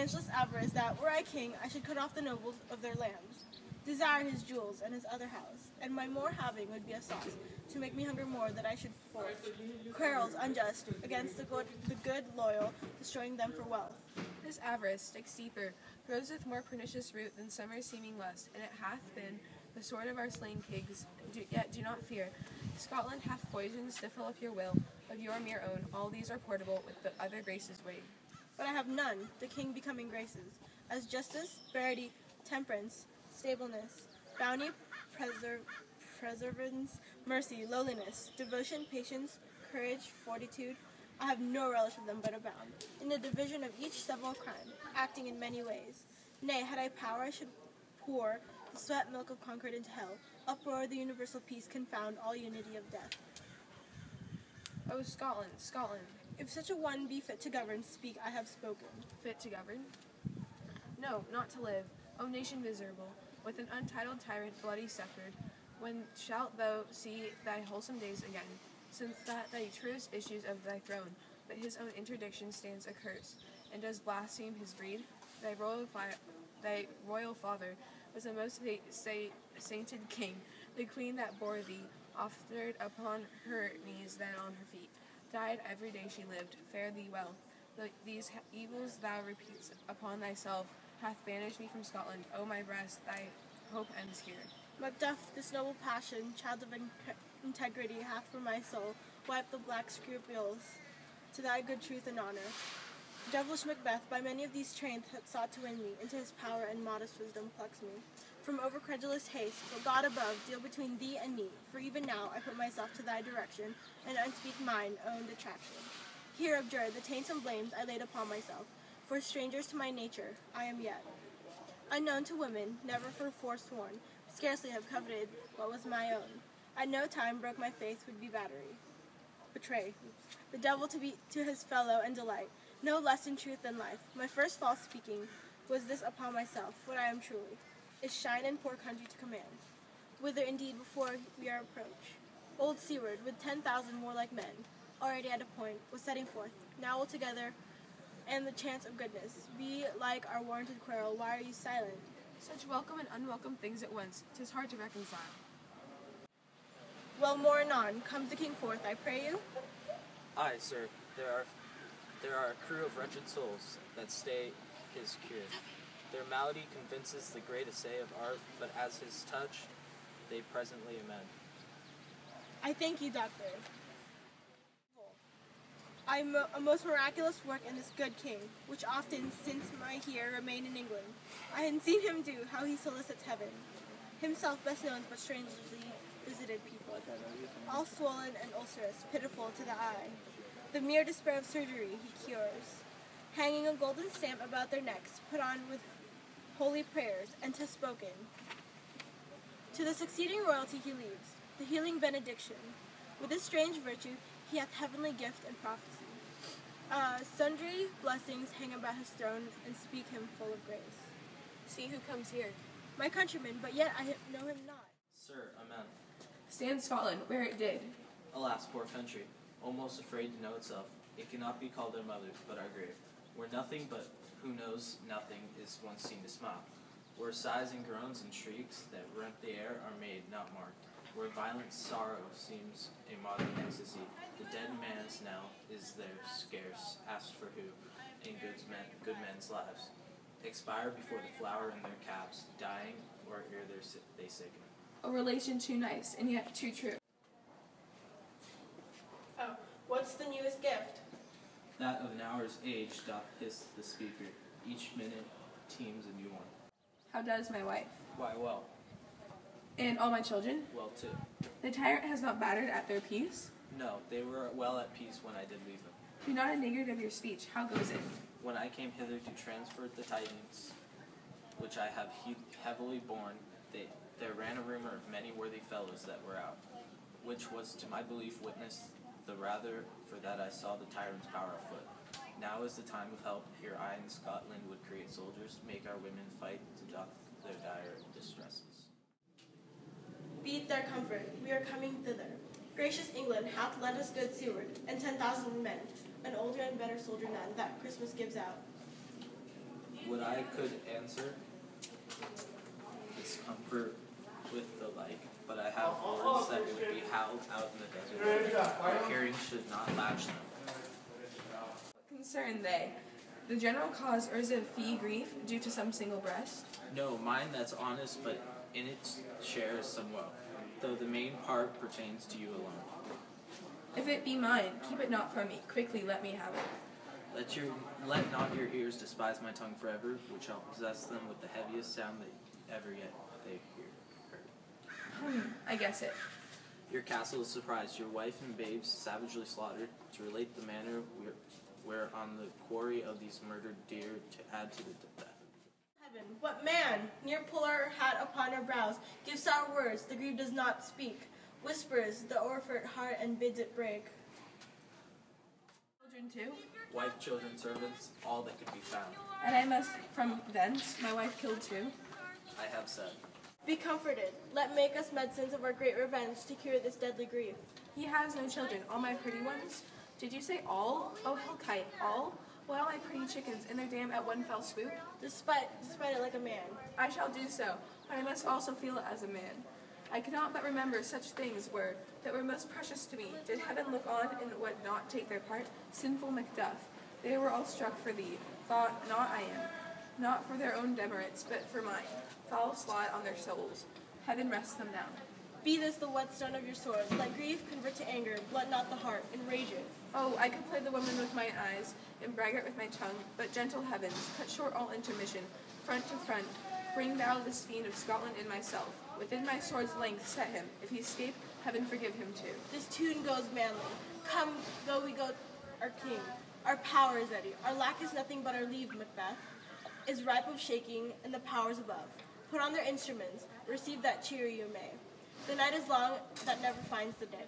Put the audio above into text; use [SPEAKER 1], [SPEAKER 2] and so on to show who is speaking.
[SPEAKER 1] scandalous avarice that, were I king, I should cut off the nobles of their lands, desire his jewels and his other house, and my more having would be a sauce, to make me hunger more that I should forge quarrels unjust against the good loyal, destroying them for wealth.
[SPEAKER 2] This avarice sticks deeper, grows with more pernicious root than summer's seeming lust, and it hath been the sword of our slain kings. Yet do not fear. Scotland hath poison to fill up your will, of your mere own. All these are portable with the other graces weighed.
[SPEAKER 1] But I have none, the king becoming graces, as justice, verity, temperance, stableness, bounty, perseverance, mercy, lowliness, devotion, patience, courage, fortitude. I have no relish of them but abound, in the division of each several crime, acting in many ways. Nay, had I power, I should pour the sweat milk of concord into hell, uproar the universal peace, confound all unity of death.
[SPEAKER 2] O Scotland, Scotland!
[SPEAKER 1] If such a one be fit to govern, speak, I have spoken.
[SPEAKER 2] Fit to govern? No, not to live. O nation miserable, with an untitled tyrant bloody sceptred, when shalt thou see thy wholesome days again, since that thy truest issues of thy throne, but his own interdiction stands accursed, and does blaspheme his breed? Thy royal father was the most sainted king, the queen that bore thee, offered upon her knees than on her feet, died every day she lived, fare thee well. These evils thou repeats upon thyself, hath banished me from Scotland. O my breast, thy hope ends here.
[SPEAKER 1] Macbeth, this noble passion, child of integrity, hath from my soul wiped the black scruples to thy good truth and honor. Devilish Macbeth, by many of these trains hath sought to win me, into his power and modest wisdom plucks me. From overcredulous haste, but God above, deal between thee and me, for even now I put myself to thy direction, and unspeak mine own detraction. Here abjure the taints and blames I laid upon myself, for strangers to my nature I am yet. Unknown to women, never for forsworn, scarcely have coveted what was my own. At no time broke my faith would be betray. The devil to his fellow and delight, no less in truth than life. My first false speaking was this upon myself, what I am truly, is shine in poor country to command, whither indeed before we are approach. Old Seward, with 10,000 warlike men, already at a point, was setting forth, now altogether, and the chance of goodness. Be like our warranted quarrel, why are you silent?
[SPEAKER 2] Such welcome and unwelcome things at once, 'tis hard to reconcile.
[SPEAKER 1] Well, more anon, comes the king forth, I pray you?
[SPEAKER 3] Aye, sir, there are a crew of wretched souls that stay his cure. Their malady convinces the great essay of art, but as his touch, they presently amend.
[SPEAKER 1] I thank you, doctor. A most miraculous work in this good king, which often, since my here remained in England, I had seen him do, how he solicits heaven. Himself best known, but strangely visited people, all swollen and ulcerous, pitiful to the eye. The mere despair of surgery he cures, hanging a golden stamp about their necks, put on with holy prayers, and 'tis spoken. To the succeeding royalty he leaves, the healing benediction. With this strange virtue he hath heavenly gift and prophecy. Sundry blessings hang about his throne, and speak him full of grace.
[SPEAKER 2] See who comes here.
[SPEAKER 1] My countryman, but yet I know him not.
[SPEAKER 3] Sir, amen.
[SPEAKER 2] Stand Scotland, where it did.
[SPEAKER 3] Alas, poor country, almost afraid to know itself, it cannot be called our mother, but our grave, where nothing but who knows nothing is once seen to smile, where sighs and groans and shrieks that rent the air are made, not marked, where violent sorrow seems a modern ecstasy. The dead man's knell is there scarce, asked for who, in good men's lives, expire before the flower in their caps, dying, or ere they sicken.
[SPEAKER 2] A relation too nice, and yet too true.
[SPEAKER 1] Oh, what's the newest gift?
[SPEAKER 3] That of an hour's age doth hiss the speaker. Each minute teems a new one.
[SPEAKER 2] How does my wife?
[SPEAKER 3] Why, well.
[SPEAKER 2] And all my children?
[SPEAKER 3] Well, too.
[SPEAKER 2] The tyrant has not battered at their peace?
[SPEAKER 3] No, they were well at peace when I did leave them.
[SPEAKER 2] Be not a niggard of your speech. How goes it?
[SPEAKER 3] When I came hither to transfer the tidings, which I have heavily borne, there ran a rumor of many worthy fellows that were out, which was to my belief witnessed the rather for that I saw the tyrant's power afoot. Now is the time of help. Here I in Scotland would create soldiers, make our women fight to doth their dire distresses.
[SPEAKER 1] Be it their comfort, we are coming thither. Gracious England hath lent us good Seward, and 10,000 men, an older and better soldier none, that Christmas gives out.
[SPEAKER 3] What I could answer is comfort with the like, but I have words that would be howled out in the desert. Your hearing should not latch them.
[SPEAKER 2] What concern they? The general cause, or is it fee grief due to some single breast?
[SPEAKER 3] No, mine that's honest, but in it shares some woe, though the main part pertains to you alone.
[SPEAKER 2] If it be mine, keep it not from me. Quickly let me have it.
[SPEAKER 3] Let not your ears despise my tongue forever, which shall possess them with the heaviest sound that ever yet they heard.
[SPEAKER 2] I guess it.
[SPEAKER 3] Your castle is surprised, your wife and babes savagely slaughtered, to relate the manner where on the quarry of these murdered deer to add to the death.
[SPEAKER 1] Heaven, what man, near pull our hat upon our brows, gives sour words, the grief does not speak, whispers the o'erfurt heart and bids it break.
[SPEAKER 2] Children too?
[SPEAKER 3] Wife, children, servants, all that could be found.
[SPEAKER 2] And I must from thence my wife killed too?
[SPEAKER 3] I have said.
[SPEAKER 1] Be comforted, let make us medicines of our great revenge to cure this deadly grief.
[SPEAKER 2] He has no children, all my pretty ones? Did you say all? Oh, hellkite, all? Well, all my pretty chickens in their dam at one fell swoop?
[SPEAKER 1] Despite it like a man.
[SPEAKER 2] I shall do so, but I must also feel it as a man. I cannot but remember such things that were most precious to me. Did heaven look on and would not take their part? Sinful Macduff, they were all struck for thee. Thought not I am, not for their own demerits, but for mine. Foul slot on their souls. Heaven rest them down.
[SPEAKER 1] Be this the whetstone of your sword. Let grief convert to anger, blood not the heart, enrage it.
[SPEAKER 2] Oh, I could play the woman with my eyes, and braggart with my tongue, but gentle heavens, cut short all intermission, front to front. Bring thou this fiend of Scotland and myself. Within my sword's length set him. If he escape, heaven forgive him too.
[SPEAKER 1] This tune goes manly. Come, we go, our king. Our power is ready. Our lack is nothing but our leave, Macbeth, is ripe of shaking, and the powers above. Put on their instruments, receive that cheer you may. The night is long that never finds the day.